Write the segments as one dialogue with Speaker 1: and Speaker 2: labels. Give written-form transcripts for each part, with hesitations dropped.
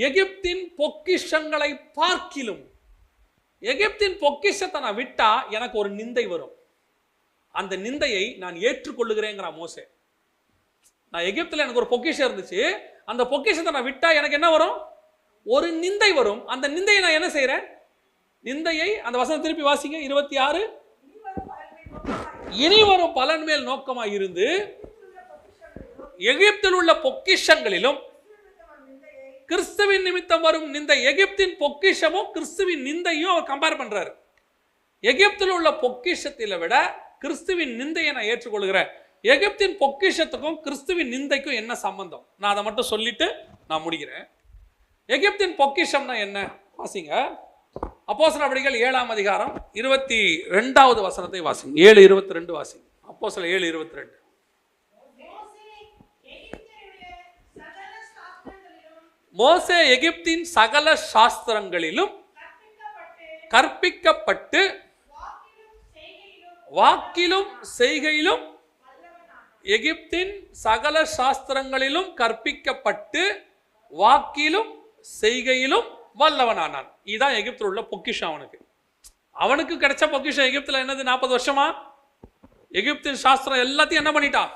Speaker 1: எகிப்தின் பொக்கிஷங்களை பார்க்கிலும், எகிப்தின் பொக்கிஷத்தை நான் விட்டா எனக்கு ஒரு நிந்தை வரும், அந்த நிந்தையை நான் ஏற்றுக்கொள்ளுகிறேங்கிற மோசே. நான் எகிப்தில் எனக்கு ஒரு பொக்கிஷம் இருந்துச்சு, அந்த பொக்கிஷத்தை நான் விட்டா எனக்கு என்ன வரும்? ஒரு நிந்தை வரும். அந்த நிந்தையை நான் என்ன செய்யறேன்? நிந்தையை, அந்த வசனம் திருப்பி வாசிங்க 26. இனி வரும் பலன் மேல் நோக்கமாய் இருந்து எகிப்தில் உள்ள பொக்கிஷங்களிலும் கிறிஸ்துவின் நிமித்தம் வரும் நிந்தை. எகிப்தின் பொக்கிஷமும் கிறிஸ்துவின் நிந்தையும் அவர் கம்பேர் பண்றாரு. எகிப்தில் உள்ள பொக்கிஷத்தை விட கிறிஸ்துவின் நிந்தையை நான் ஏற்றுக்கொள்கிறேன். எகிப்தின் பொக்கிஷத்துக்கும் கிறிஸ்துவின் நிந்தைக்கும் என்ன சம்பந்தம்? நான் அதை மட்டும் சொல்லிட்டு நான் முடிக்கிறேன். எகிப்தின் பொக்கிஷம்னா என்ன? வாசிங்க அப்போஸ்தலர் நடவடிக்கைகள் 7ஆம் அதிகாரம் 22வது வசனத்தை வாசிங்க. 7:22 வாசிங்க. அப்போஸ்தலர் 7:22. மோசே எகிப்தின் சகல சாஸ்திரங்களிலும் கற்பிக்கப்பட்டு வாக்கிலும் செய்கையிலும், எகிப்தின் சகல சாஸ்திரங்களிலும் கற்பிக்கப்பட்டு வாக்கிலும் செய்கையிலும் வல்லவனானான். இதுதான் எகிப்தில் உள்ள பொக்கிஷம். அவனுக்கு கிடைச்ச பொக்கிஷம் எகிப்தில் என்னது? 40 வருஷமா எகிப்தின் சாஸ்திரம் எல்லாத்தையும் என்ன பண்ணிட்டான்?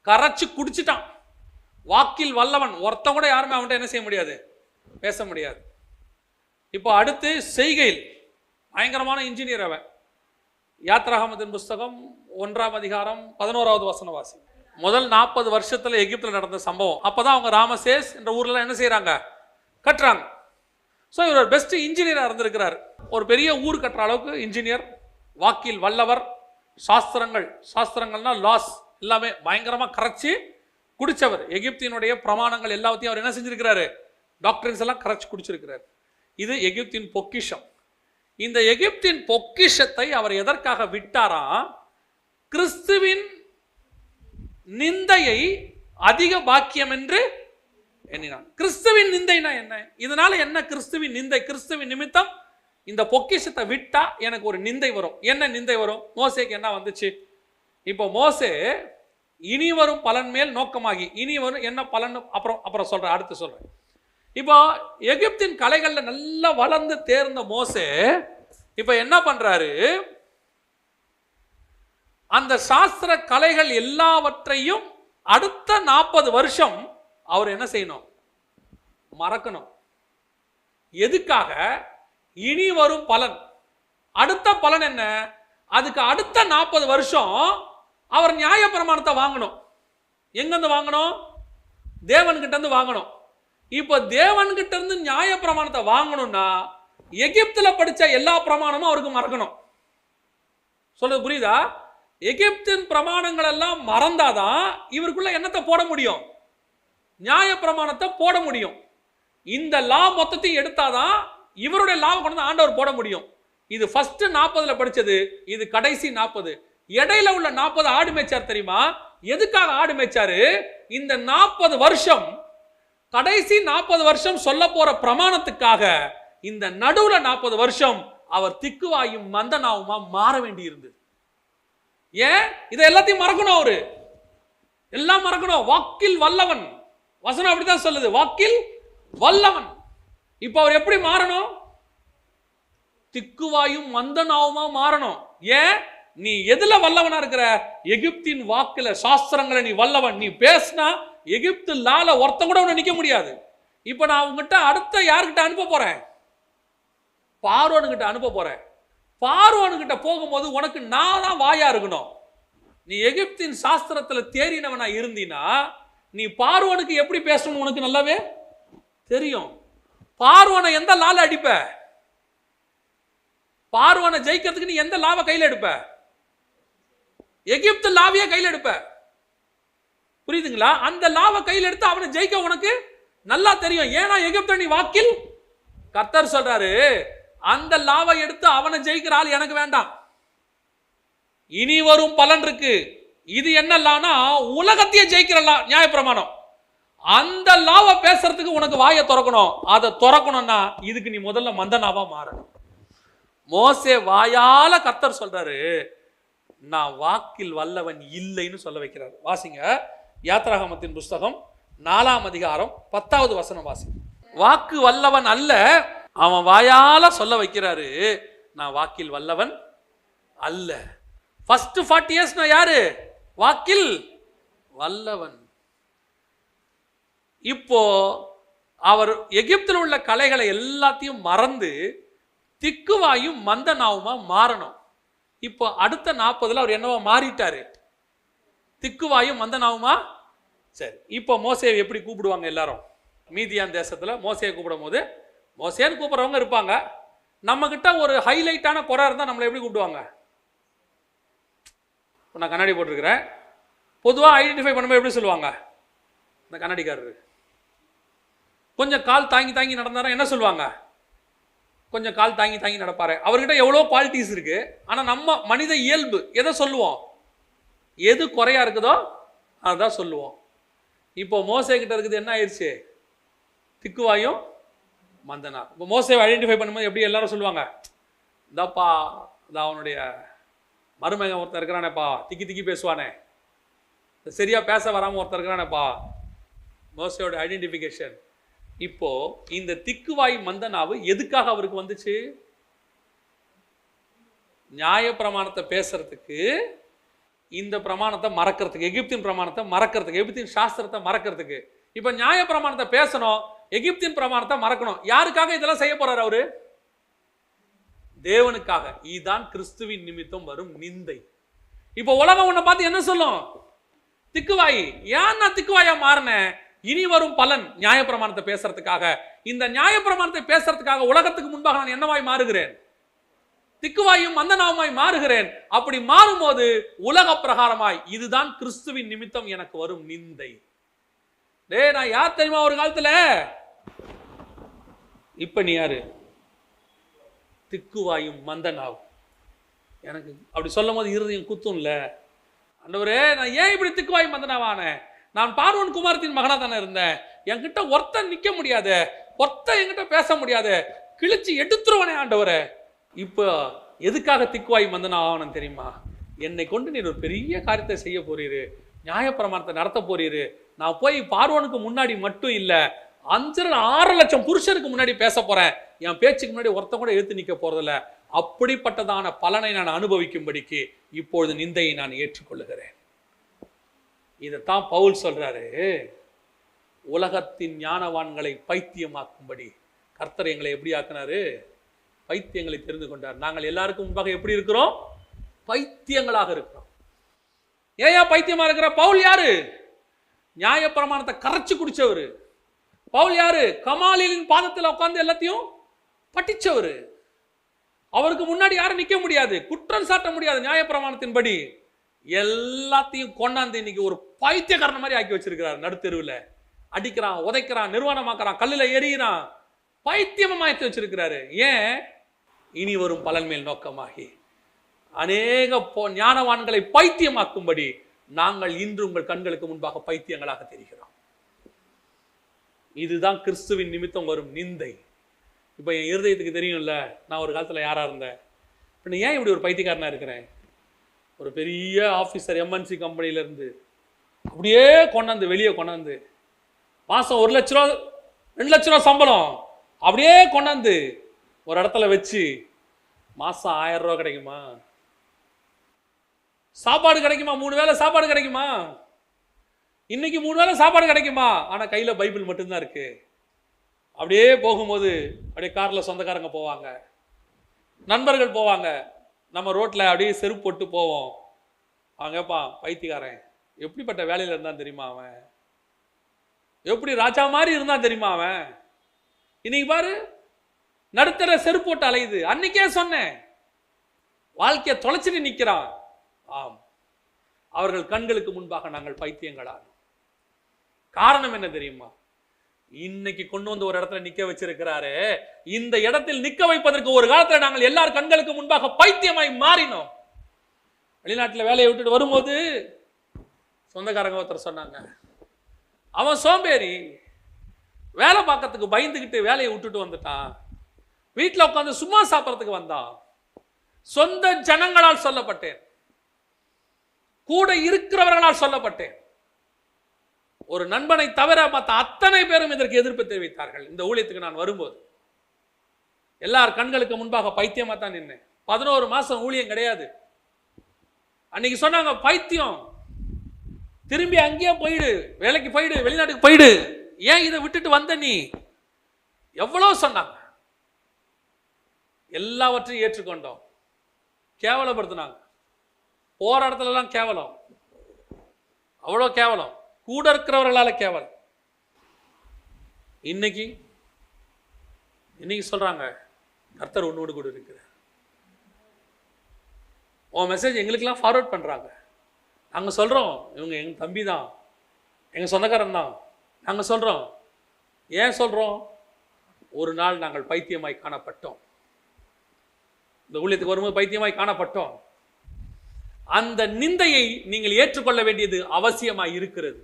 Speaker 1: கரைச்சு குடிச்சிட்டான். வாக்கில் வல்லவன், ஒருத்தன் கூட யாருமே அவன்கிட்ட என்ன செய்ய முடியாது, பேச முடியாது. இப்போ அடுத்து செய்கையில் பயங்கரமான இன்ஜினியர் அவன். யாத்ராகமத்தின் புஸ்தகம் 1ஆம் அதிகாரம் 11வது வசனம் வாசி. முதல் 40 வருஷத்துல எகிப்தில் நடந்த சம்பவம். அப்பதான் அவங்க ராமசேஸ் என்ற ஊர்ல என்ன செய்யறாங்க? கட்டுறாங்க. ஸோ இவர் ஒரு பெஸ்ட் இன்ஜினியராக இருந்திருக்கிறார். ஒரு பெரிய ஊர் கட்டுற அளவுக்கு இன்ஜினியர், வாக்கில் வல்லவர், சாஸ்திரங்கள்னா லாஸ் எல்லாமே பயங்கரமாக கரைச்சி குடிச்சவர். எகிப்தினுடைய பிரமாணங்கள் எல்லாத்தையும் அவர் என்ன செஞ்சிருக்கிறாரு? டாக்டரின்ஸ் எல்லாம் கரைச்சி குடிச்சிருக்கிறார். இது எகிப்தின் பொக்கிஷம். இந்த எகிப்தின் பொக்கிஷத்தை அவர் எதற்காக விட்டாரா? கிறிஸ்துவின் நிந்தையை அதிக பாக்கியம் என்று எண்ணினான். கிறிஸ்துவின் நிந்தைனா என்ன? இதனால என்ன கிறிஸ்துவின் நிந்தை? கிறிஸ்துவின் நிமித்தம் இந்த பொக்கிஷத்தை விட்டா எனக்கு ஒரு நிந்தை வரும். என்ன நிந்தை வரும்? மோசேக்கு என்ன வந்துச்சு? இப்போ மோசே இனி வரும் பலன் மேல் நோக்கமாகி, இனி வரும் என்ன பலன் அப்புறம் சொல்றேன், அடுத்து சொல்றேன். இப்போ எகிப்தின் கலைகள்ல நல்லா வளர்ந்து தேர்ந்த மோசே இப்ப என்ன பண்றாரு? அந்த சாஸ்திர கலைகள் எல்லாவற்றையும் அடுத்த 40 வருஷம் அவர் என்ன செய்யணும்? மறக்கணும். எதுக்காக? இனி வரும் பலன். அடுத்த பலன் என்ன? அதுக்கு அடுத்த 40 வருஷம் அவர் நியாய பிரமாணத்தை வாங்கணும். எங்கிருந்து வாங்கணும்? தேவன்கிட்ட இருந்து வாங்கணும். இப்போ தேவன்கிட்ட இருந்து நியாய பிரமாணத்தை வாங்கணும்னா எகிப்துல படிச்ச எல்லா பிரமாணமும் அவருக்கு மறக்கணும். சொல்றது புரியுதா? எகிப்தின் பிரமாணங்கள் எல்லாம் மறந்தாதான் இவருக்குள்ள என்னத்தை போட முடியும்? நியாய பிரமாணத்தை போட முடியும். இந்த லா மொத்தத்தையும் எடுத்தாதான் இவருடைய லாவை கொண்டு ஆண்டவர் போட முடியும். இது ஃபர்ஸ்ட் 40ல படிச்சது, இது கடைசி 40. இடையில உள்ள 40 ஆடு மேய்ச்சார். தெரியுமா எதுக்காக ஆடு மேய்ச்சாரு? இந்த 40 வருஷம், கடைசி 40 வருஷம் சொல்ல போற பிரமாணத்துக்காக இந்த நடுவுல 40 வருஷம் அவர் திக்குவாயும் மந்தனாவுமா மாற வேண்டி இருந்தது. ஏன்? இதை எல்லாத்தையும் மறக்கணும். அவரு எல்லாம் மறக்கணும். வாக்கில் வல்லவன், வசனம் அப்படிதான் சொல்லுது, வாக்கில் வல்லவன். இப்ப அவர் எப்படி மாறணும்? திக்குவாயும் மந்தனாவுமா மாறணும். ஏன்? நீ எதுல வல்லவனா இருக்கிற? எகிப்தின் வாக்குல, சாஸ்திரங்களை நீ வல்லவன். நீ பேசினா எகிப்து லால ஒருத்த கூட உன்னை நிக்க முடியாது. இப்ப நான் உங்ககிட்ட அடுத்த யாருக்கிட்ட அனுப்ப போறேன்? பார்வோன்கிட்ட அனுப்ப போறேன். பார்வோன்கிட்ட போகும்போது உனக்கு நான் தான் வாயா இருக்கணும். நீ எகிப்தின் சாஸ்திரத்துல தேறினவனா இருந்தீனா நீ பார்வோனுக்கு எப்படி பேசணும் உனக்கு நல்லாவே தெரியும். பார்வோனை எந்த லால அடிப்ப? பார்வோனை ஜெயிக்கிறதுக்கு நீ எந்த லாவை கையில் எடுப்ப? எகிப்து லாவையே கையில் எடுப்ப. புரியுதுங்களா? அந்த லாவை கையில் எடுத்து அவனை ஜெயிக்க உனக்கு நல்லா தெரியும். ஏன்னா எகிப்து நீ வாக்கில், கர்த்தர் சொல்றாரு, அந்த லாவை எடுத்து அவனை ஜெயிக்கிற ஆள் எனக்கு வேண்டாம். இனி வரும் பலன் இருக்கு. இது என்ன லானா? உலகத்தையே ஜெயிக்கிற லா, நியாயப்பிரமாணம். அந்த லாவை பேசுறதுக்கு உனக்கு வாயை திறக்கணும். அதை திறக்கணும்னா இதுக்கு நீ முதல்ல மந்தனாவா மாறணும். மோசே வாயால கர்த்தர் சொல்றாரு, நான் வாக்கில் வல்லவன் இல்லைன்னு சொல்ல வைக்கிறார். வாசிங்க யாத்ராகமத்தின் புஸ்தகம் 4ஆம் அதிகாரம் 10வது வசனம் வாசிங்க. வாக்கு வல்லவன் அல்ல, அவன் வாயால சொல்ல வைக்கிறாரு, நான் வாக்கில் வல்லவன் அல்ல. ஃபர்ஸ்ட் 40 years நான் யாரு? வாக்கில் வல்லவன். இப்போ அவர் எகிப்தில் உள்ள கலைகளை எல்லாத்தையும் மறந்து திக்குவாயும் மந்த நாவுமா மாறணும். இப்போ அடுத்த 40 அவர் என்னவா மாறிட்டாரு? திக்குவாயும் மந்த நாவுமா. சரி, இப்போ மோசேவை எப்படி கூப்பிடுவாங்க எல்லாரும்? மீதியான் தேசத்துல மோசேயை கூப்பிடும் போது மோசேன்னு கூப்பிடுறவங்க இருப்பாங்க. நம்ம கிட்ட ஒரு ஹைலைட்டான குறை இருந்தா நம்மளை எப்படி கூப்பிடுவாங்க? நான் கண்ணாடி போட்டிருக்கிறேன், பொதுவாக ஐடென்டிஃபை பண்ணும்போது எப்படி சொல்லுவாங்க? இந்த கண்ணாடிக்காரரு கொஞ்சம் கால் தாங்கி தாங்கி நடந்தாரா என்ன சொல்லுவாங்க? கொஞ்சம் கால் தாங்கி தாங்கி நடப்பாரு. அவர்கிட்ட எவ்வளோ குவாலிட்டிஸ் இருக்கு. ஆனால் நம்ம மனித இயல்பு எதை சொல்லுவோம்? எது குறையா இருக்குதோ அதுதான் சொல்லுவோம். இப்போ மோசே கிட்ட இருக்குது என்ன ஆயிடுச்சு? திக்குவாயும் மந்தனா. இப்போ மோசேவை ஐடென்டிஃபை பண்ணும்போது எப்படி எல்லாரும் சொல்லுவாங்க? இதாப்பா, இந்த அவனுடைய மருமகன் ஒருத்தர் இருக்கிறானேப்பா, திக்கி திக்கி பேசுவானே, சரியா பேச வராமல் ஒருத்தர் இருக்கிறானேப்பா. மோசையோட ஐடென்டிஃபிகேஷன். இப்போ இந்த திக்குவாய் மந்தனாவு எதுக்காக அவருக்கு வந்துச்சு? நியாய பிரமாணத்தை பேசுறதுக்கு, இந்த பிரமாணத்தை மறக்கிறதுக்கு, எகிப்தின் பிரமாணத்தை மறக்கிறதுக்கு, எகிப்தின் சாஸ்திரத்தை மறக்கிறதுக்கு. இப்ப நியாய பிரமாணத்தை பேசணும், எகிப்தின் பிரமாணத்தை மறக்கணும். யாருக்காக இதெல்லாம் செய்ய போறாரு அவரு? தேவனுக்காக. இதுதான் கிறிஸ்துவின் நிமித்தம் வரும் நிந்தை. இப்போ உலகம் உன்னை பார்த்து என்ன சொல்லும்? திக்குவாய். ஏன் நான் திக்குவாயா மாறினேன்? இனி வரும் பலன் நியாய பிரமாணத்தை பேசுறதுக்காக. இந்த நியாய பிரமாணத்தை பேசுறதுக்காக உலகத்துக்கு முன்பாக நான் என்னவாய் மாறுகிறேன்? திக்குவாயும் மந்தனாவுமாய் மாறுகிறேன். அப்படி மாறும்போது உலக பிரகாரமாய் இதுதான் கிறிஸ்துவின் நிமித்தம் எனக்கு வரும் நிந்தை. நான் யார் தெரியுமா ஒரு காலத்துல? இப்ப நீ யாரு? திக்குவாயும் மந்தனாவும். எனக்கு அப்படி சொல்லும் போது இருதயம் குத்தும் இல்ல? ஆண்டவரே, நான் ஏன் இப்படி திக்குவாயும் மந்தனாவான? நான் பார்வோன் குமாரத்தின் மகனா தானே இருந்தேன். என்கிட்ட ஒருத்தன் நிக்க முடியாது, ஒருத்தன் என்கிட்ட பேச முடியாது, கிழிச்சு எடுத்துருவனே ஆண்டவரே. இப்போ எதுக்காக திக்குவாய் மந்தனா ஆகணும் தெரியுமா? என்னை கொண்டு நீர் ஒரு பெரிய காரியத்தை செய்ய போறீரு, நியாயப்பிரமாணத்தை நடத்த போறீரு. நான் போய் பார்வோனுக்கு முன்னாடி மட்டும் இல்ல, 5-6 லட்சம் புருஷருக்கு முன்னாடி பேச போறேன். என் பேச்சுக்கு முன்னாடி ஒருத்தன் கூட எடுத்து நிக்க போறதில்ல. அப்படிப்பட்டதான பலனை நான் அனுபவிக்கும்படிக்கு இப்பொழுது நிந்தையை நான் ஏற்றுக்கொள்ளுகிறேன். இதைத்தான் பவுல் சொல்றாரு, உலகத்தின் ஞானவான்களை பைத்தியமாக்கும்படி கர்த்தர் எங்களை எப்படி ஆக்கினாரு? பைத்தியங்களை தெரிந்து கொண்டார். நாங்கள் எல்லாருக்கும் முன்பாக எப்படி இருக்கிறோம்? பைத்தியங்களாக இருக்கிறோம். ஏன் பைத்தியமா இருக்கிற? பவுல் யாரு? நியாய பிரமாணத்தை கரைச்சு குடிச்சவரு. பவுல் யாரு? கமாலியலின் பாதத்தில் உட்கார்ந்து எல்லாத்தையும் பட்டிச்சவரு. அவருக்கு முன்னாடி யாரும் நிக்க முடியாது, குற்றம் சாட்ட முடியாது. நியாய பிரமாணத்தின்படி எல்லாத்தையும் கொண்டாந்து இன்னைக்கு ஒரு பைத்தியக்காரன் மாதிரி ஆக்கி வச்சிருக்கிறார். நடுத்தெருவில் அடிக்கிறான், உதைக்கிறான், நிர்வாணமாக்குறான், கல்லில் எரியிறான், பைத்தியமாக்கி வச்சிருக்கிறாரு. ஏன்? இனி வரும் பலன் மேல் நோக்கமாகி அநேக ஞானவான்களை பைத்தியமாக்கும்படி நாங்கள் இன்று உங்கள் கண்களுக்கு முன்பாக பைத்தியங்களாக தெரிகிறோம். இதுதான் கிறிஸ்துவின் நிமித்தம் வரும் நிந்தை. இப்போ என் இருதயத்துக்கு தெரியும்ல, நான் ஒரு காலத்தில் யாரா இருந்தேன், இப்போ ஏன் இப்படி ஒரு பைத்தியக்காரனா இருக்கிறேன்? ஒரு பெரிய ஆஃபீஸர் எம்என்சி கம்பெனிலேருந்து அப்படியே கொண்டாந்து வெளியே கொண்டாந்து மாதம் 1 லட்ச ரூபா 2 லட்ச ரூபா சம்பளம் அப்படியே கொண்டாந்து ஒரு இடத்துல வச்சு மாதம் 1000 ரூபா கிடைக்குமா? சாப்பாடு கிடைக்குமா? 3 வேளை சாப்பாடு கிடைக்குமா? இன்னைக்கு 3 வேளை சாப்பாடு கிடைக்குமா? ஆனால் கையில் பைபிள் மட்டும்தான் இருக்கு. அப்படியே போகும்போது அப்படியே காரில் சொந்தக்காரங்க போவாங்க, நண்பர்கள் போவாங்க, நம்ம ரோட்டில் அப்படியே செருப்பு போட்டு போவோம். அவன் கேட்பான், பைத்தியக்காரன் எப்படிப்பட்ட வேலையில் இருந்தான் தெரியுமா? அவன் எப்படி ராஜா மாதிரி இருந்தான் தெரியுமா? அவன் இன்னைக்கு பாரு நடுத்தர செருப்பு போட்டு அலையுது. அன்னைக்கே சொன்னேன், வாழ்க்கையை தொலைச்சிட்டு நிற்கிறான். ஆம், அவர்கள் கண்களுக்கு முன்பாக நாங்கள் பைத்தியங்களானோம். காரணம் என்ன தெரியுமா? இன்னைக்கு கொண்டு வந்து ஒரு இடத்துல நிக்க வச்சிருக்கிறாரு. இந்த இடத்தில் நிக்க வைப்பதற்கு ஒரு காலத்துல நாங்கள் எல்லார் கண்களுக்கு முன்பாக பைத்தியமாய் மாறினோம். வெளிநாட்டில் வேலையை விட்டுட்டு வரும்போது சொந்தக்காரங்க ஒருத்தர் சொன்னாங்க, அவன் சோம்பேறி, வேலை பார்க்கறதுக்கு பயந்துகிட்டு வேலையை விட்டுட்டு வந்துட்டான், வீட்டில் உட்காந்து சும்மா சாப்பிட்றதுக்கு வந்தான். சொந்த ஜனங்களால் சொல்லப்பட்டேன், கூட இருக்கிறவர்களால் சொல்லப்பட்டேன். ஒரு நண்பனை தவிர மற்ற அத்தனை பேரும் இதற்கு எதிர்ப்பு தெரிவித்தார்கள். இந்த ஊழியத்துக்கு நான் வரும்போது எல்லார் கண்களுக்கு முன்பாக பைத்தியமா தான் நின்னேன். 11 மாசம் ஊழியம் கிடையாது. அன்னைக்கு சொன்னாங்க பைத்தியம், திரும்பி அங்கேயே போயிடு, வேலைக்கு போயிடு, வெளிநாட்டுக்கு போயிடு, ஏன் இதை விட்டுட்டு வந்த நீ, எவ்வளவு சொன்னாங்க. எல்லாவற்றையும் ஏற்றுக்கொண்டோம். கேவலப்படுத்தினாங்க. போற இடத்துல எல்லாம் கேவலம், அவ்வளோ கேவலம், கூட இருக்கிறவர்களால கேவலம். இன்னைக்கு சொல்றாங்க கர்த்தர் உன்னோடு கூட இருக்கிறார். உன் மெசேஜ் எங்களுக்கெல்லாம் ஃபார்வர்ட் பண்றாங்க. நாங்க சொல்றோம் இவங்க எங்க தம்பி தான், எங்க சொந்தக்காரன் தான். நாங்க சொல்றோம். ஏன் சொல்றோம்? ஒரு நாள் நாங்கள் பைத்தியமாய் காணப்பட்டோம். இந்த ஊழியத்துக்கு வரும்போது பைத்தியமாய் காணப்பட்டோம். அந்த நிந்தையை நீங்கள் ஏற்றுக்கொள்ள வேண்டியது அவசியமாய் இருக்கிறது.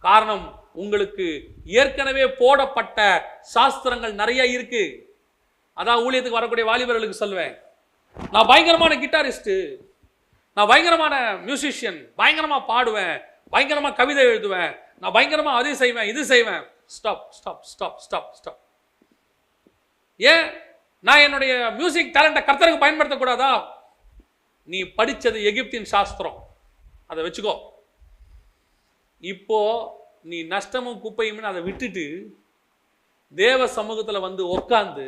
Speaker 1: காரணம், உங்களுக்கு ஏற்கனவே போடப்பட்ட சாஸ்திரங்கள் நிறைய இருக்கு. அதான் ஊழியத்துக்கு வரக்கூடிய வாலிபர்களுக்கு சொல்வேன், நான் பயங்கரமான கிட்டாரிஸ்ட், நான் பயங்கரமான மியூசிஷியன், பயங்கரமா பாடுவேன், பயங்கரமா கவிதை எழுதுவேன், நான் பயங்கரமா அது செய்வேன் இது செய்வேன். Stop stop stop stop stop. ஏன் நான் என்னுடைய மியூசிக் டேலண்ட்டை கர்த்தருக்கு பயன்படுத்தக்கூடாதா? நீ படித்தது எகிப்தின் சாஸ்திரம், அதை வச்சுக்கோ. இப்போ நீ நஷ்டமும் குப்பையும் அதை விட்டுட்டு தேவ சமூகத்தில் வந்து உக்காந்து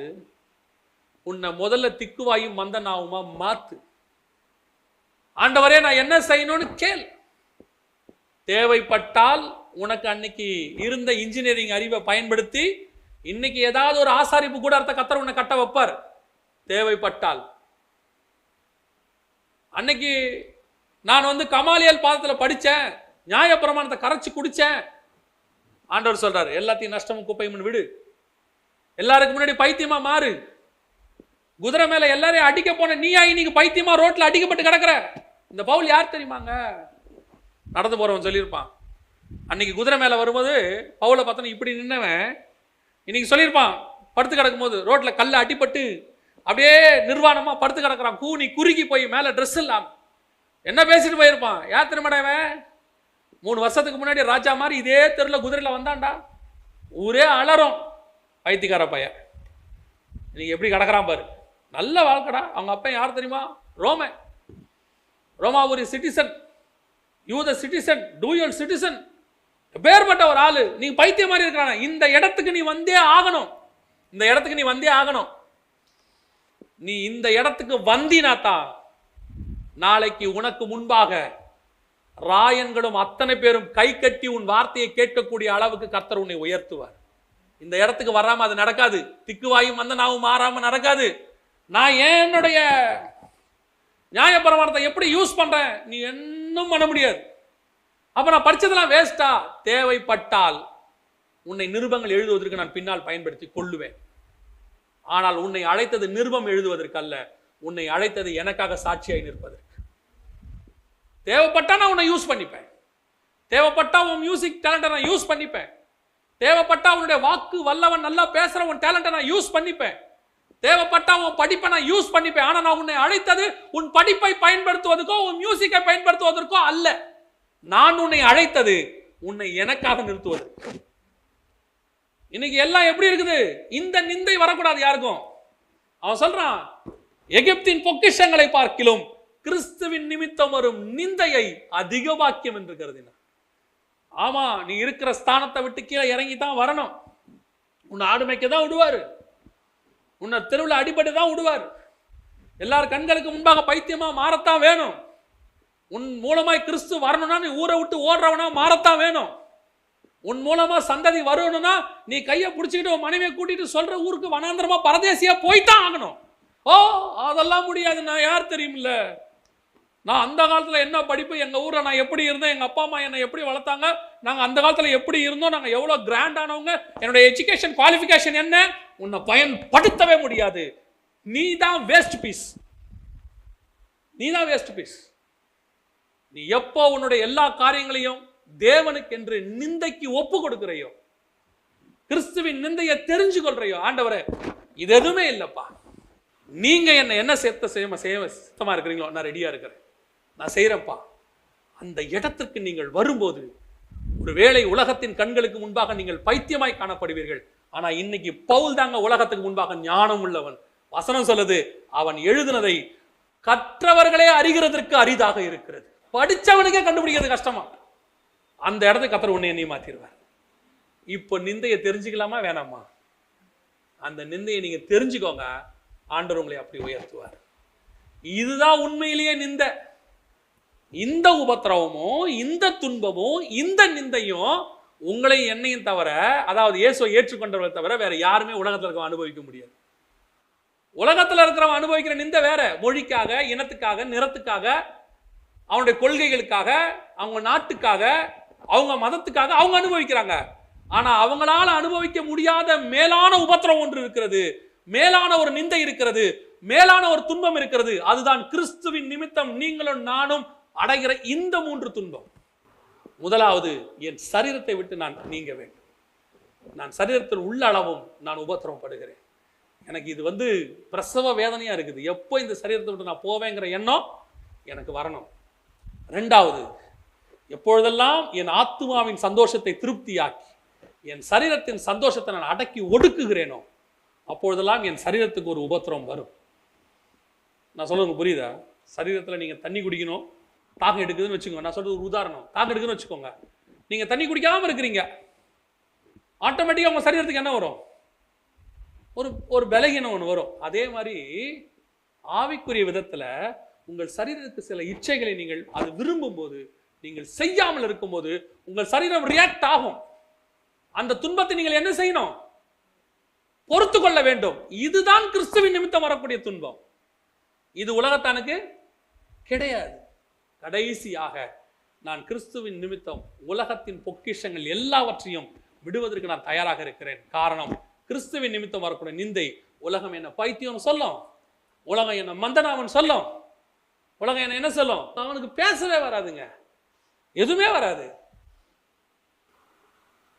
Speaker 1: உன்னை முதல்ல திக்குவாயும் மந்தனாவுமா மாத்து. ஆண்டவரே நான் என்ன செய்யணும்னு கேள். தேவைப்பட்டால் உனக்கு அன்னைக்கு இருந்த இன்ஜினியரிங் அறிவை பயன்படுத்தி இன்னைக்கு ஏதாவது ஒரு ஆசாரிப்பு கூடாரத்தை கர்த்தர் உன்னை கட்ட வைப்பார். தேவைப்பட்டால். அன்னைக்கு நான் வந்து கமாலியல் பாதத்தில் படித்தேன், நியாயப்பிரமாணத்தை கரைச்சி குடித்தேன். ஆண்டவர் சொல்றாரு எல்லாத்தையும் நஷ்டமும் குப்பையும் விடு, எல்லாருக்கு முன்னாடி பைத்தியமா மாறு. குதிரை மேல எல்லாரையும் அடிக்க போன நீயா இன்னைக்கு பைத்தியமா ரோட்ல அடிக்கப்பட்டு கிடக்குற. இந்த பவுல் யார் தெரியுமாங்க? நடந்து போறவன் சொல்லியிருப்பான். அன்னைக்கு குதிரை மேல வரும்போது பவுலை பார்த்தோன்னு இப்படி நின்னவன் இன்னைக்கு சொல்லியிருப்பான், படுத்து கிடக்கும் போது ரோட்ல கல்ல அடிப்பட்டு அப்படியே நிர்வாணமா படுத்து கிடக்குறான், கூனி குறுகி போய் மேல ட்ரெஸ் இல்லாம. என்ன பேசிட்டு போயிருப்பான்? யார் திருமணவன்? 3 வருஷத்துக்கு முன்னாடி ராஜா மாதிரி இதே தெருல குதிரையில வந்தான்டா. ஊரே அலறும், பைத்தியக்கார பையன் இன்னைக்கு எப்படி கிடக்குறான் பாரு. நல்ல வாழ்க்கடா. அவங்க அப்பா யார் தெரியுமா? ரோமாபுரி சிட்டிசன், யூத சிட்டிசன், டூயல் சிட்டிசன், பேர்பட்ட ஒரு ஆளு. நீ பைத்தியம் மாதிரி இருக்கிறான. இந்த இடத்துக்கு நீ வந்தே ஆகணும். இந்த இடத்துக்கு நீ வந்தே ஆகணும். நீ இந்த இடத்துக்கு வந்தினாத்தான் நாளைக்கு உனக்கு முன்பாக ராயன்களும் அத்தனை பேரும் கை கட்டி உன் வார்த்தையை கேட்கக்கூடிய அளவுக்கு கர்த்தர் உன்னை உயர்த்துவார். இந்த இடத்துக்கு வராம அது நடக்காது. திக்குவாயும் வந்து நாவும் மாறாம நடக்காது. நான் என்னுடைய நியாயப்பிரமாணத்தை எப்படி யூஸ் பண்றேன் நீ இன்னும் பண்ண முடியாது. அப்ப நான் படிச்சதெல்லாம் வேஸ்டா? தேவைப்பட்டால் உன்னை நிருபங்கள் எழுதுவதற்கு நான் பின்னால் பயன்படுத்தி கொள்ளுவேன். ஆனால் உன்னை அழைத்தது நிருபம் எழுதுவதற்கு அல்ல, உன்னை அழைத்தது எனக்காக சாட்சியாய் நிற்பதற்கு. தேவைப்பட்டா நான் உன்னை யூஸ் பண்ணிப்பேன். தேவைப்பட்டா உன் மியூசிக் டேலண்ட்டை நான் யூஸ் பண்ணிப்பேன். தேவைப்பட்டா உன்னுடைய வாக்கு வல்லவன் நல்லா பேசுற உன் டேலண்ட்டை நான் யூஸ் பண்ணிப்பேன். தேவைப்பட்டா உன் படிப்பை நான் யூஸ் பண்ணிப்பேன். ஆனா நான் உன்னை அழைத்தது உன் படிப்பை பயன்படுத்துவதற்கோ உன் மியூசிக்கை பயன்படுத்துவதற்கோ அல்ல. நான் உன்னை அழைத்தது உன்னை எனக்காக நிறுத்துவதற்கு. இன்னைக்கு எல்லாம் எப்படி இருக்குது? இந்த நிந்தை வரக்கூடாது யாருக்கும். அவன் சொல்றான், எகிப்தின் பொக்கிஷங்களை பார்க்கிலும் கிறிஸ்துவின் நிமித்தம் வரும் நிந்தையை அதிக பாக்கியம் என்று கருதினார். ஆமா, நீ இருக்கிற ஸ்தானத்தை விட்டு கீழே இறங்கி தான் வரணும். உன்னை ஆடுமைக்க தான் விடுவாரு, உன்னை தெருவில் அடிபட்டு தான் விடுவார். எல்லார் கண்களுக்கு முன்பாக பைத்தியமா மாறத்தான் வேணும். உன் மூலமாய் கிறிஸ்து வரணும்னா நீ ஊரை விட்டு ஓடுறவனா மாறத்தான் வேணும். உன் மூலமா சந்ததி வரணும்னா நீ கையை பிடிச்சிக்கிட்டு உன் மனைவியை கூட்டிட்டு சொல்ற ஊருக்கு வனாந்திரமா பரதேசியா போய்தான் ஆகணும். ஓ அதெல்லாம் முடியாது. நான் யார் தெரியுமில்ல, நான் அந்த காலத்துல என்ன படிப்பு, எங்க ஊர்ல நான் எப்படி இருந்தேன், எங்க அப்பா அம்மா என்னை எப்படி வளர்த்தாங்க, நாங்க அந்த காலத்துல எப்படி இருந்தோம், நாங்க எவ்வளவு கிராண்ட் ஆனவங்க, என்னுடைய எஜுகேஷன் குவாலிஃபிகேஷன் என்ன, உன்னை பயன்படுத்தவே முடியாது. நீ தான் வேஸ்ட் பீஸ். நீ தான் வேஸ்ட் பீஸ். நீ எப்போ உன்னுடைய எல்லா காரியங்களையும் தேவனுக்கு என்று நிந்தைக்கு ஒப்பு கொடுக்கிறையோ, கிறிஸ்துவின் நிந்தையை தெரிஞ்சு கொள்றையோ, ஆண்டவரே இது எதுவுமே இல்லப்பா, நீங்க என்ன சித்தமா இருக்கிறீங்களோ நான் ரெடியா இருக்கிறேன், நான் செய்யறேன்ப்பா, அந்த இடத்துக்கு நீங்கள் வரும்போது ஒருவேளை உலகத்தின் கண்களுக்கு முன்பாக நீங்கள் பைத்தியமாய் காணப்படுவீர்கள். ஆனா இன்னைக்கு பவுல் தாங்க உலகத்துக்கு முன்பாக ஞானம் உள்ளவன். வசனம் சொல்லுது, அவன் எழுதினதை கற்றவர்களே அறிகிறதற்கு அரிதாக இருக்கிறது. படிச்சவனுக்கே கண்டுபிடிக்கிறது கஷ்டமா. அந்த இடத்துக்கு கர்த்தர் உன்னை என்னையும் மாத்திடுவார். இப்போ நிந்தையை தெரிஞ்சுக்கலாமா வேணாமா? அந்த நிந்தையை நீங்க தெரிஞ்சுக்கோங்க, ஆண்டவர் உங்களை அப்படி உயர்த்துவார். இதுதான் உண்மையிலேயே நிந்தை. இந்த உபத்திரவமும் இந்த துன்பமும் இந்த நிந்தையும் உங்களை என்னையும் தவிர, அதாவது இயேசுவை ஏற்றுக்கொண்டவரை தவிர வேற யாருமே உலகத்தில் இருக்க அனுபவிக்க முடியாது. உலகத்தில் இருக்கிறவன் அனுபவிக்கிற நிந்தை வேற. மொழிக்காக, இனத்துக்காக, நிறத்துக்காக, அவனுடைய கொள்கைகளுக்காக, அவங்க நாட்டுக்காக, அவங்க மதத்துக்காக அவங்க அனுபவிக்கிறாங்க. ஆனா அவங்களால அனுபவிக்க முடியாத மேலான உபத்திரம் ஒன்று இருக்கிறது, மேலான ஒரு நிந்தை இருக்கிறது, மேலான ஒரு துன்பம் இருக்கிறது. அதுதான் கிறிஸ்துவின் நிமித்தம் நீங்களும் நானும் அடைகிற இந்த 3 துன்பம். முதலாவது, என் சரீரத்தை விட்டு நான் நீங்க வேண்டும். நான் சரீரத்தில் உள்ள அளவும் நான் உபத்திரவப்படுகிறேன். எனக்கு இது பிரசவ வேதனையா இருக்குது. எப்போ இந்த சரீரத்தை விட்டு நான் போவேங்கிற எண்ணம் எனக்கு வரணும். 2வது, எப்பொழுதெல்லாம் என் ஆத்துமாவின் சந்தோஷத்தை திருப்தியாக்கி என் சரீரத்தின் சந்தோஷத்தை நான் அடக்கி ஒடுக்குகிறேனோ அப்பொழுதெல்லாம் என் சரீரத்துக்கு ஒரு உபத்திரம் வரும். நான் சொல்றது புரியுதா? சரீரத்தில் நீங்க தண்ணி குடிக்கணும், தாகம் எடுக்குதுன்னு வச்சுக்கோங்க. நான் சொல்றது ஒரு உதாரணம். தாகம் எடுக்குதுன்னு வச்சுக்கோங்க. நீங்க தண்ணி குடிக்காம இருக்கிறீங்க, ஆட்டோமேட்டிக்கா உங்க சரீரத்துக்கு என்ன வரும்? ஒரு பலகீனம் ஒன்று வரும். அதே மாதிரி ஆவிக்குரிய விதத்துல உங்கள் சரீரத்துக்கு சில இச்சைகளை நீங்கள் அது விரும்பும் போது, நீங்கள் செய்யாமல் இருக்கும்போது உங்கள் சரீரம் ரியாக்ட் ஆகும். அந்த துன்பத்தை நீங்கள் என்ன செய்யணும்? பொறுத்து கொள்ள வேண்டும். இதுதான் கிறிஸ்துவின் நிமித்தம் வரக்கூடிய துன்பம். இது உலகத்தானுக்கு கிடையாது. கடைசியாக, நான் கிறிஸ்துவின் நிமித்தம் உலகத்தின் பொக்கிஷங்கள் எல்லாவற்றையும் விடுவதற்கு நான் தயாராக இருக்கிறேன். காரணம், கிறிஸ்துவின் நிமித்தம் வரக்கூடிய நிந்தை உலகம் என்ன பைத்தியம் சொல்லும், உலகம் என்ன மந்தனாவன் சொல்லும், உலகம் என்ன சொல்லும்? அவனுக்கு பேசவே வராதுங்க, எதுவுமே வராது.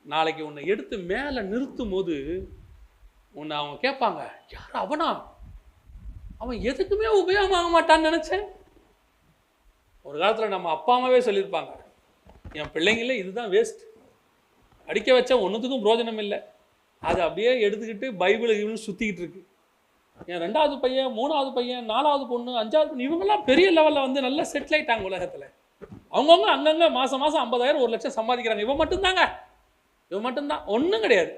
Speaker 1: நாளைக்கு உன்னை எடுத்து மேல நிறுத்தும் போது உன்னை அவங்க கேட்பாங்க, யார் அவனா? அவன் எதுக்குமே உபயோகமாக மாட்டான்னு நினைச்சேன். ஒரு காலத்தில் நம்ம அப்பா அம்மாவே சொல்லியிருப்பாங்க, என் பிள்ளைங்கள இதுதான் வேஸ்ட், அடிக்க வச்சா ஒன்றுத்துக்கும் பிரோஜனம் இல்லை, அது அப்படியே எடுத்துக்கிட்டு பைபிள் சுற்றிக்கிட்டு இருக்கு. என் 2வது பையன், 3வது பையன், 4வது பொண்ணு, 5வது பொண்ணு, இவங்கெல்லாம் பெரிய லெவலில் நல்லா செட்டில் ஆயிட்டாங்க உலகத்தில். அவங்கவுங்க அங்கங்கே மாதம் 50,000 1 லட்சம் சம்பாதிக்கிறாங்க. இவன் மட்டும்தான் ஒன்றும் கிடையாது.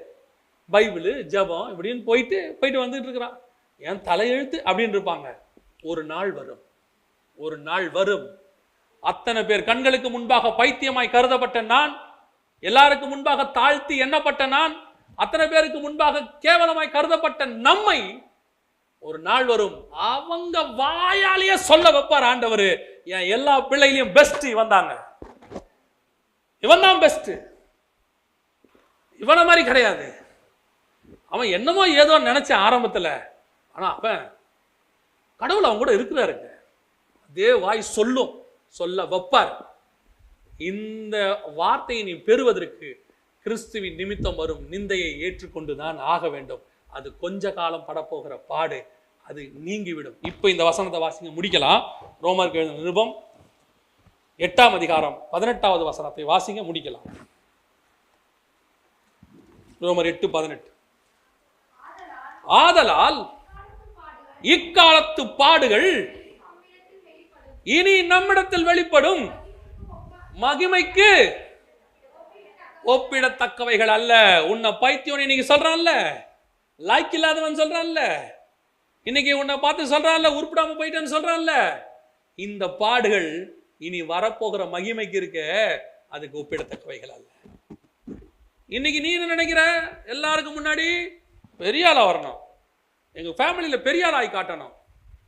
Speaker 1: பைபிள் ஜபம் இப்படின்னு போயிட்டு வந்துட்டு இருக்கிறான். என் தலையெழுத்து அப்படின்னு இருப்பாங்க. ஒரு நாள் வரும் அத்தனை பேர் கண்களுக்கு முன்பாக பைத்தியமாய் கருதப்பட்ட நான், எல்லாருக்கும் முன்பாக தாழ்த்தி எண்ணப்பட்ட நான், அத்தனை பேருக்கு முன்பாக கேவலமாய் கருதப்பட்ட நம்மை ஒரு நாள் வரும் அவங்க வாயாலேயே சொல்ல வைப்பார் ஆண்டவர், என் எல்லா பிள்ளைகளையும் பெஸ்ட் இவன் தாங்க, இவன் தான் பெஸ்ட், இவனை மாதிரி கிடையாது. அவன் என்னமோ ஏதோ நினைச்ச ஆரம்பத்துல, ஆனா அவன் கடவுள் அவங்க கூட இருக்கிறாருங்க. அதே வாய் சொல்ல வைப்பார். இந்த வார்த்தையை நீ பெறுவதற்கு கிறிஸ்துவின் நிமித்தம் வரும் நிந்தையை ஏற்றுக்கொண்டுதான் ஆக வேண்டும். அது கொஞ்ச காலம் படப்போகிற பாடு, அது நீங்கிவிடும். இப்போ இந்த வசனத்தை வாசிங்க, முடிக்கலாம். ரோமருக்கு எழுதின நிருபம் 8ஆம் அதிகாரம் 18வது வசனத்தை வாசிங்க, முடிக்கலாம். ரோமர் 8:18. ஆதலால் இக்காலத்து பாடுகள் இனி நம்மிடத்தில் வெளிப்படும் மகிமைக்கு ஒப்பிடத்தக்கவைகள் அல்ல. உன்னை பைத்தியம் இன்னைக்கு சொல்றான்ல, லாய்க்கு இல்லாதவன் சொல்றான்ல, இன்னைக்கு உன்னை பார்த்து சொல்றான்ல, உருப்பிடாம போயிட்டேன்னு சொல்றான்ல, இந்த பாடுகள் இனி வரப்போகிற மகிமைக்கு இருக்க, அதுக்கு ஒப்பிடத்தக்கவைகள் அல்ல. இன்னைக்கு நீ என்ன நினைக்கிற? எல்லாருக்கும் முன்னாடி பெரிய ஆளா வரணும், எங்க ஃபேமிலியில பெரிய ஆள் ஆகி காட்டணும்,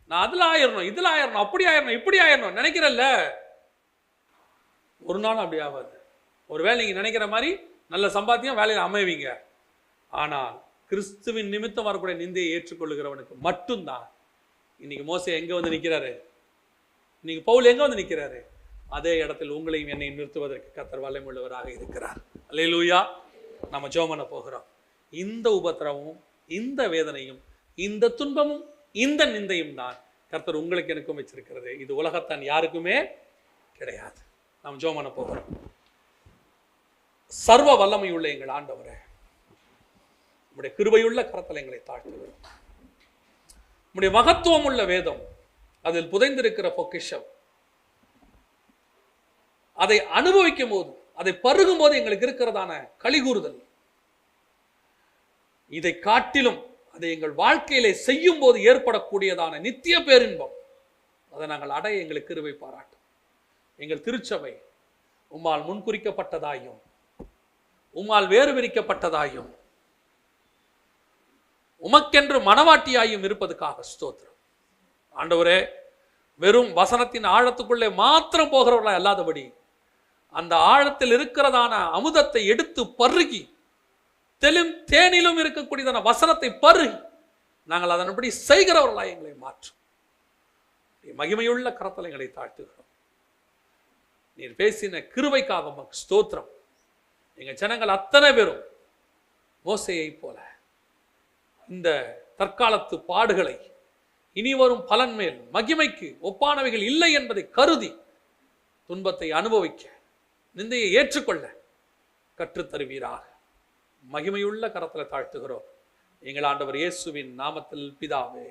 Speaker 1: நான் அதுல ஆயிரணும், இதுல ஆயிரணும், அப்படி ஆயிரணும், இப்படி ஆயிரணும் நினைக்கிறல்ல, ஒரு நாள் அப்படி ஆகாது. ஒருவேளை நீங்க நினைக்கிற மாதிரி நல்ல சம்பாத்தியம் வேலையில் அமைவீங்க. ஆனால் கிறிஸ்துவின் நிமித்தம் வரக்கூடிய நிந்தையை ஏற்றுக்கொள்ளுகிறவனுக்கு மட்டும்தான். இன்னைக்கு மோசே எங்க வந்து நிற்கிறாரு? இன்னைக்கு பவுல் எங்க வந்து நிற்கிறாரு? அதே இடத்தில் உங்களையும் என்னையும் நிறுத்துவதற்கு கர்த்தர் வல்லமையுள்ளவராக இருக்கிறார். அல்லேலூயா. நம்ம ஜெபம் பண்ண போகிறோம். இந்த உபத்திரமும் இந்த வேதனையும் இந்த துன்பமும் இந்த நிந்தையும் தான் கர்த்தர் உங்களுக்கு எனக்கும் வச்சிருக்கிறது. இது உலகத்தான் யாருக்குமே கிடையாது. நாம் ஜெபம் பண்ண போகிறோம். சர்வ வல்லமையுள்ள எங்கள் ஆண்டவரே, உம்முடைய கிருபையுள்ள கரத்தில் எங்களை தாழ்த்துகிறோம். உம்முடைய மகத்துவம் உள்ள வேதம், அதில் புதைந்திருக்கிற பொக்கிஷம், அதை அனுபவிக்கும் போது, அதை பருகும் போது எங்களுக்கு இருக்கிறதான களிகூறுதல், இதை காட்டிலும் அதை எங்கள் வாழ்க்கையிலே செய்யும் போது ஏற்படக்கூடியதான நித்திய பேரின்பம், அதை நாங்கள் அடைய எங்களுக்கு கிருபை பாராட்டும். எங்கள் திருச்சபை உம்மால் முன்குறிக்கப்பட்டதாயும் உம்மால் வேறு விரிக்கப்பட்டதாயும் உமக்கென்று மனவாட்டியாயும் இருப்பதுக்காக ஸ்தோத்திரம். ஆண்டவரே, வெறும் வசனத்தின் ஆழத்துக்குள்ளே மாத்திரம் போகிறவர்களா அல்லாதபடி அந்த ஆழத்தில் இருக்கிறதான அமுதத்தை எடுத்து பருகி தேனிலும் இருக்கக்கூடியதான வசனத்தை பருகி நாங்கள் அதன்படி செய்கிறவர்களா எங்களை மாற்றும். மகிமையுள்ள கரத்தில் எங்களை தாழ்த்துகிறோம். நீர் பேசின கிருபைக்காக உமக்கு ஸ்தோத்திரம். எங்க ஜனங்கள் அத்தனை பேரும் மோசேயை போல இந்த தற்காலத்து பாடுகளை இனி வரும் பலன் மேல் மகிமைக்கு ஒப்பானவைகள் இல்லை என்பதை கருதி துன்பத்தை அனுபவிக்க, நிந்தையை ஏற்றுக்கொள்ள கற்றுத்தருவீராக. மகிமையுள்ள கரத்தில் தாழ்த்துகிறோம் எங்கள் ஆண்டவர் இயேசுவின் நாமத்தில் பிதாவே.